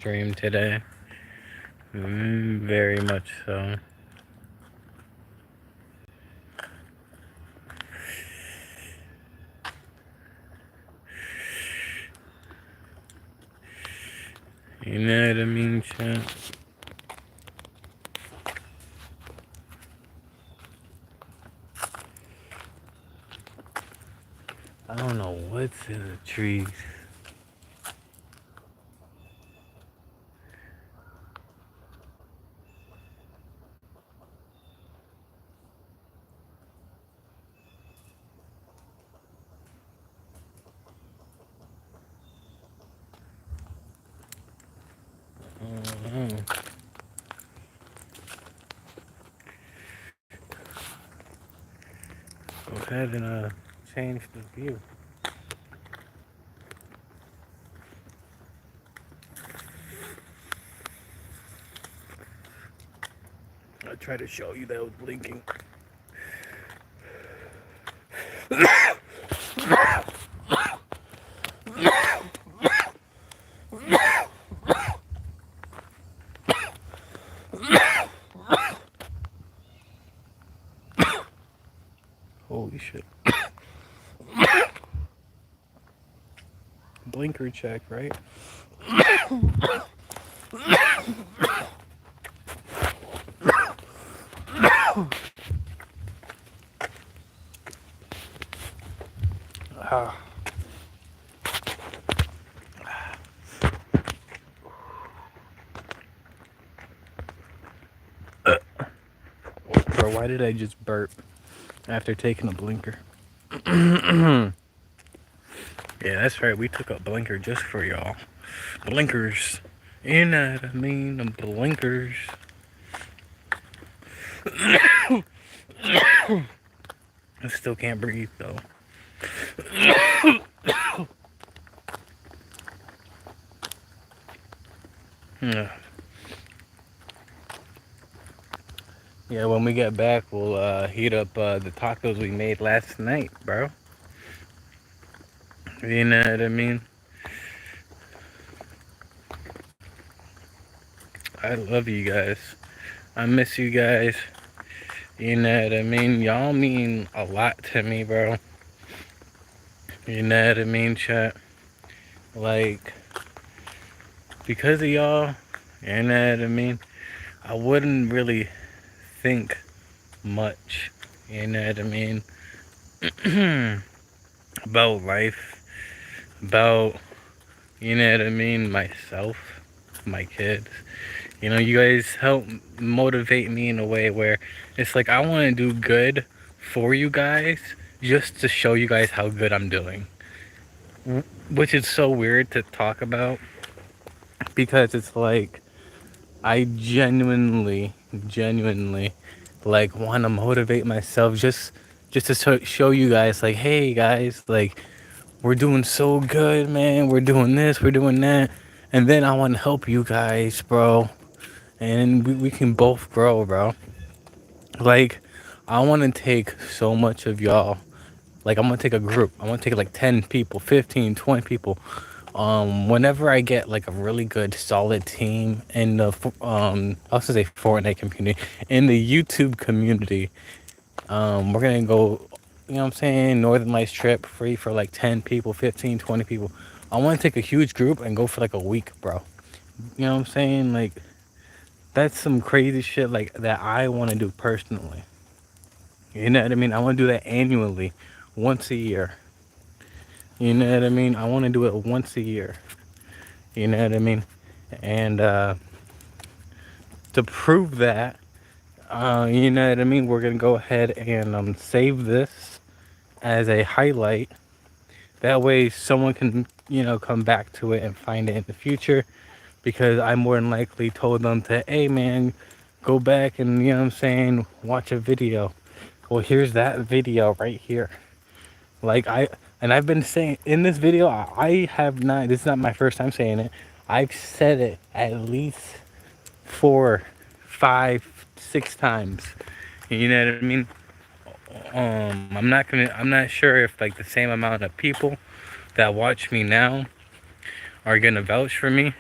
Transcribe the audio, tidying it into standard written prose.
stream today. Very much so. You know what I mean, chat? I don't know what's in the trees. Go ahead and change the view. I try to show you that I was blinking. Holy shit. Blinker check, right? Bro, why did I just burp after taking a blinker? Yeah, that's right. We took a blinker just for y'all. Blinkers. You know what I mean? Blinkers. I still can't breathe though. Yeah, when we get back, we'll heat up the tacos we made last night, bro. You know what I mean? I love you guys. I miss you guys. You know what I mean? Y'all mean a lot to me, bro. You know what I mean, chat? Like, because of y'all, you know what I mean? I wouldn't really think much, you know what I mean? About life, about, you know what I mean, myself, my kids. You know, you guys help motivate me in a way where it's like I want to do good for you guys just to show you guys how good I'm doing. Which is so weird to talk about because it's like I genuinely like want to motivate myself just to show you guys like, hey guys, like we're doing so good, man. We're doing this, we're doing that. And then I want to help you guys, bro. And we can both grow, bro. Like, I want to take so much of y'all. Like, I'm going to take a group. I want to take like 10 people, 15, 20 people. Whenever I get like a really good, solid team in the, I was gonna say Fortnite community, in the YouTube community, we're going to go, you know what I'm saying, Northern Lights trip free for like 10 people, 15, 20 people. I want to take a huge group and go for like a week, bro. You know what I'm saying? Like, that's some crazy shit like that I want to do personally. You know what I mean? I want to do that annually, once a year. You know what I mean? I want to do it once a year. You know what I mean? And to prove that, you know what I mean, we're gonna go ahead and save this as a highlight. That way, someone can, you know, come back to it and find it in the future. Because I more than likely told them to, hey man, go back and, you know what I'm saying, watch a video. Well, here's that video right here. Like I've been saying in this video, I have not, this is not my first time saying it. I've said it at least 4, 5, 6 times. You know what I mean? I'm not sure if like the same amount of people that watch me now are gonna vouch for me.